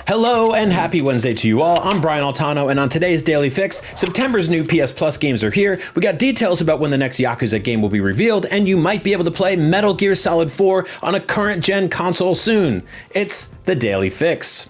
Hello and happy Wednesday to you all. I'm Brian Altano, and on today's Daily Fix, September's new PS Plus games are here. We got details about when the next Yakuza game will be revealed, and you might be able to play Metal Gear Solid 4 on a current gen console soon. It's the Daily Fix.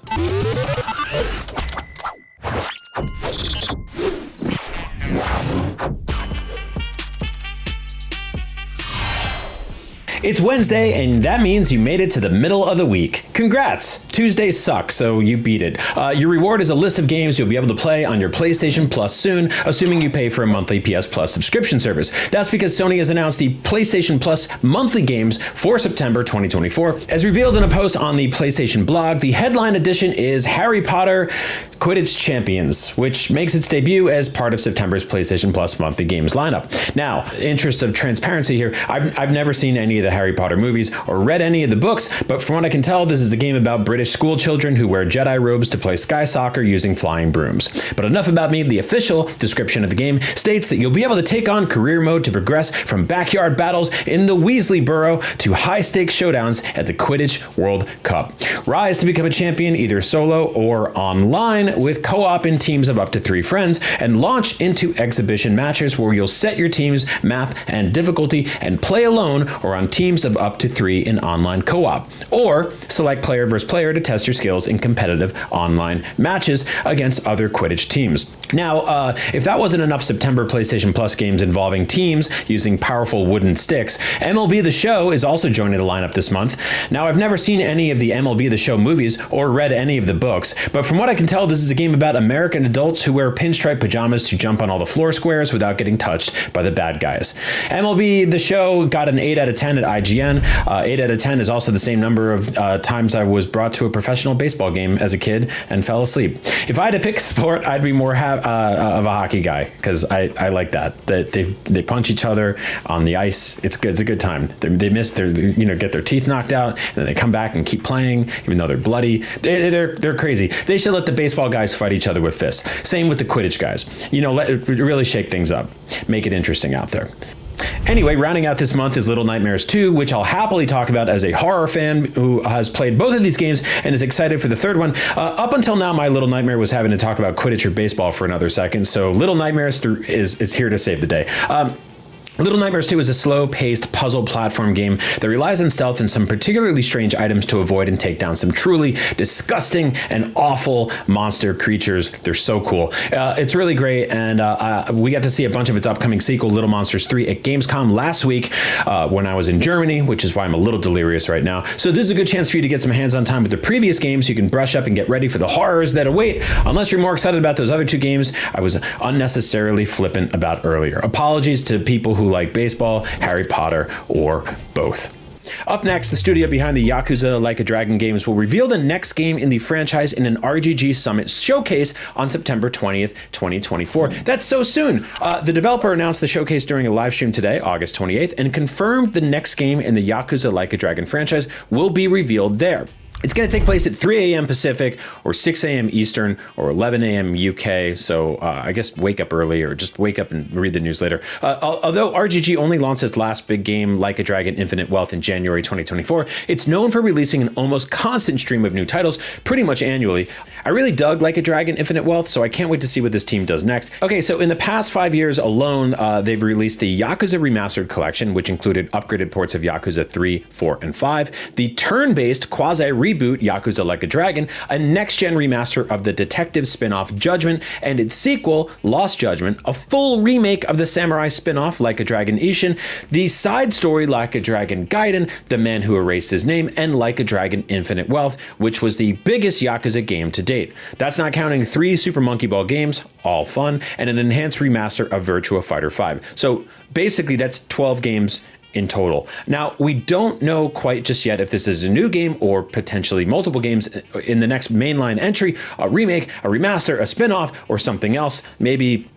It's Wednesday, and that means you made it to the middle of the week. Congrats! Tuesdays suck, so you beat it. Your reward is a list of games you'll be able to play on your PlayStation Plus soon, assuming you pay for a monthly PS Plus subscription service. That's because Sony has announced the PlayStation Plus monthly games for September 2024. As revealed in a post on the PlayStation blog, the headline edition is Harry Potter Quidditch Champions, which makes its debut as part of September's PlayStation Plus monthly games lineup. Now, interest of transparency here, I've never seen any of the Harry Potter movies or read any of the books, but from what I can tell, this is the game about British school children who wear Jedi robes to play sky soccer using flying brooms. But enough about me. The official description of the game states that you'll be able to take on career mode to progress from backyard battles in the Weasley Burrow to high-stakes showdowns at the Quidditch World Cup. Rise to become a champion either solo or online with co-op in teams of up to 3 friends, and launch into exhibition matches where you'll set your team's map and difficulty and play alone or on teams of up to 3 in online co-op, or select player versus player to test your skills in competitive online matches against other Quidditch teams. Now, if that wasn't enough September PlayStation Plus games involving teams using powerful wooden sticks, MLB The Show is also joining the lineup this month. Now, I've never seen any of the MLB The Show movies or read any of the books, but from what I can tell, this is a game about American adults who wear pinstripe pajamas to jump on all the floor squares without getting touched by the bad guys. MLB The Show got an 8 out of 10 at IGN. 8 out of 10 is also the same number of times I was brought to a professional baseball game as a kid and fell asleep. If I had to pick a sport, I'd be more of a hockey guy, because I like that. They punch each other on the ice. It's good. It's a good time. They miss their, get their teeth knocked out, and then they come back and keep playing, even though they're bloody. They're crazy. They should let the baseball guys fight each other with fists. Same with the Quidditch guys. Really shake things up. Make it interesting out there. Anyway, rounding out this month is Little Nightmares 2, which I'll happily talk about as a horror fan who has played both of these games and is excited for the third one. Up until now, my Little Nightmare was having to talk about Quidditch or baseball for another second, so Little Nightmares is here to save the day. Little Nightmares 2 is a slow-paced puzzle platform game that relies on stealth and some particularly strange items to avoid and take down some truly disgusting and awful monster creatures. They're so cool. It's really great, and we got to see a bunch of its upcoming sequel, Little Monsters 3, at Gamescom last week when I was in Germany, which is why I'm a little delirious right now. So this is a good chance for you to get some hands-on time with the previous games so you can brush up and get ready for the horrors that await. Unless you're more excited about those other 2 games I was unnecessarily flippant about earlier. Apologies to people who like baseball, Harry Potter, or both. Up next, the studio behind the Yakuza Like a Dragon games will reveal the next game in the franchise in an RGG Summit showcase on September 20th, 2024. That's so soon. The developer announced the showcase during a live stream today, August 28th, and confirmed the next game in the Yakuza Like a Dragon franchise will be revealed there. It's going to take place at 3 a.m. Pacific or 6 a.m. Eastern or 11 a.m. UK. So I guess wake up early or just wake up and read the news later. Although RGG only launched its last big game, Like a Dragon Infinite Wealth, in January 2024, it's known for releasing an almost constant stream of new titles pretty much annually. I really dug Like a Dragon Infinite Wealth, so I can't wait to see what this team does next. Okay, so in the past 5 years alone, they've released the Yakuza Remastered Collection, which included upgraded ports of Yakuza 3, 4, and 5, the turn-based quasi-reboot Yakuza Like a Dragon, a next-gen remaster of the detective spin-off Judgment, and its sequel, Lost Judgment, a full remake of the samurai spin-off Like a Dragon Ishin, the side story Like a Dragon Gaiden, The Man Who Erased His Name, and Like a Dragon Infinite Wealth, which was the biggest Yakuza game to date. That's not counting 3 Super Monkey Ball games, all fun, and an enhanced remaster of Virtua Fighter 5. So basically that's 12 games in total. Now, we don't know quite just yet if this is a new game or potentially multiple games in the next mainline entry, a remake, a remaster, a spin-off, or something else. Maybe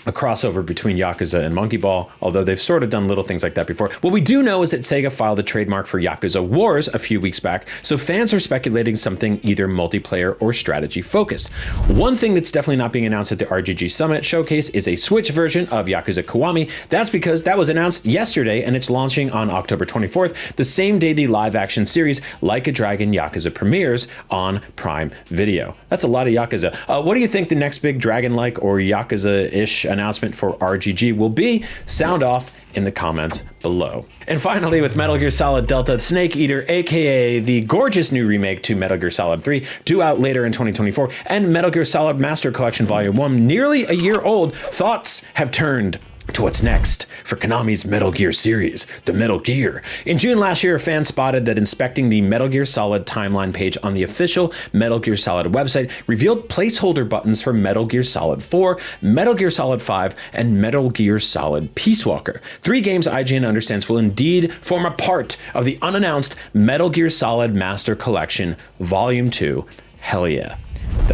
a crossover between Yakuza and Monkey Ball, although they've sort of done little things like that before. What we do know is that Sega filed a trademark for Yakuza Wars a few weeks back, so fans are speculating something either multiplayer or strategy focused. One thing that's definitely not being announced at the RGG Summit showcase is a Switch version of Yakuza Kiwami. That's because that was announced yesterday and it's launching on October 24th, the same day the live action series Like a Dragon Yakuza premieres on Prime Video. That's a lot of Yakuza. What do you think the next big Dragon-like or Yakuza-ish announcement for RGG will be? Sound off in the comments below. And finally, with Metal Gear Solid Delta Snake Eater, aka the gorgeous new remake to Metal Gear Solid 3, due out later in 2024, and Metal Gear Solid Master Collection Volume 1, nearly a year old, thoughts have turned to what's next for Konami's Metal Gear series, the Metal Gear. In June last year, fans spotted that inspecting the Metal Gear Solid timeline page on the official Metal Gear Solid website revealed placeholder buttons for Metal Gear Solid 4, Metal Gear Solid 5, and Metal Gear Solid Peace Walker. 3 games IGN understands will indeed form a part of the unannounced Metal Gear Solid Master Collection Volume 2. Hell yeah.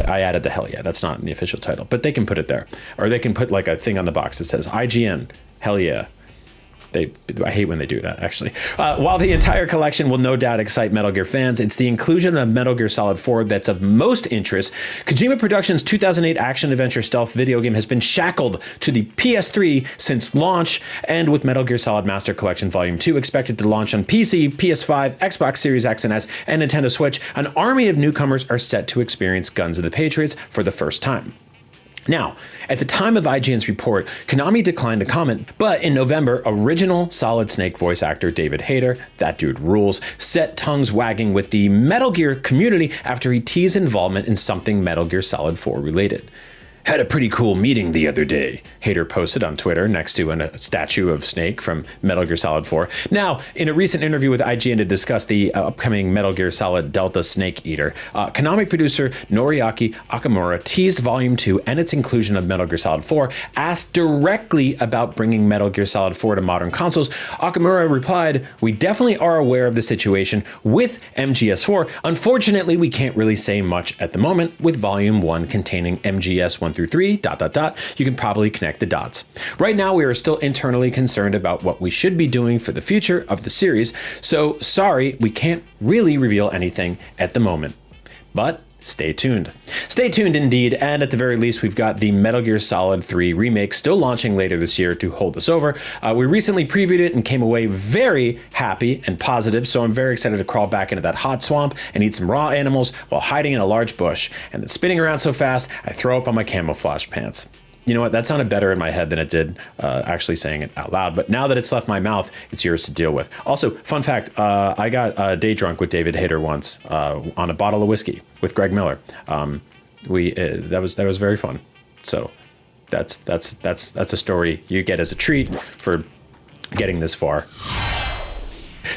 I added the hell yeah. That's not in the official title, but they can put it there. Or they can put like a thing on the box that says IGN, hell yeah. I hate when they do that, actually. While the entire collection will no doubt excite Metal Gear fans, it's the inclusion of Metal Gear Solid 4 that's of most interest. Kojima Productions' 2008 action-adventure stealth video game has been shackled to the PS3 since launch, and with Metal Gear Solid Master Collection Volume 2 expected to launch on PC, PS5, Xbox Series X and S, and Nintendo Switch, an army of newcomers are set to experience Guns of the Patriots for the first time. Now, at the time of IGN's report, Konami declined to comment, but in November, original Solid Snake voice actor David Hayter, that dude rules, set tongues wagging with the Metal Gear community after he teased involvement in something Metal Gear Solid 4 related. Had a pretty cool meeting the other day, Hayter posted on Twitter next to a statue of Snake from Metal Gear Solid 4. Now, in a recent interview with IGN to discuss the upcoming Metal Gear Solid Delta Snake Eater, Konami producer Noriaki Okamura teased Volume 2 and its inclusion of Metal Gear Solid 4. Asked directly about bringing Metal Gear Solid 4 to modern consoles, Okamura replied, "We definitely are aware of the situation with MGS4. Unfortunately, we can't really say much at the moment with Volume 1 containing MGS 1 through 3, ... You can probably connect the dots. Right now, we are still internally concerned about what we should be doing for the future of the series, so sorry, we can't really reveal anything at the moment. But stay tuned. Stay tuned indeed, and at the very least, we've got the Metal Gear Solid 3 remake still launching later this year to hold us over. We recently previewed it and came away very happy and positive, so I'm very excited to crawl back into that hot swamp and eat some raw animals while hiding in a large bush, and then spinning around so fast, I throw up on my camouflage pants. You know what? That sounded better in my head than it did actually saying it out loud. But now that it's left my mouth, it's yours to deal with. Also, fun fact, I got day drunk with David Hayter once on a bottle of whiskey with Greg Miller. That was very fun. So that's a story you get as a treat for getting this far.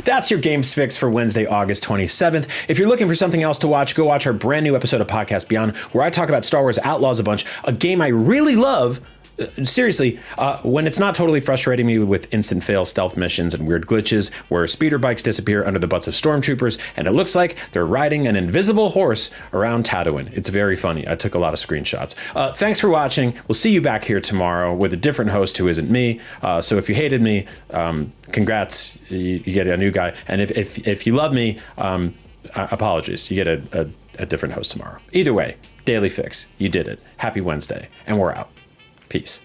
That's your Games Fix for Wednesday, August 27th. If you're looking for something else to watch, go watch our brand new episode of Podcast Beyond, where I talk about Star Wars Outlaws a bunch, a game I really love. Seriously, when it's not totally frustrating me with instant fail stealth missions and weird glitches where speeder bikes disappear under the butts of stormtroopers and it looks like they're riding an invisible horse around Tatooine. It's very funny. I took a lot of screenshots. Thanks for watching. We'll see you back here tomorrow with a different host who isn't me. So if you hated me, congrats, you get a new guy. And if you love me, apologies, you get a different host tomorrow. Either way, Daily Fix, you did it. Happy Wednesday, and we're out. Peace.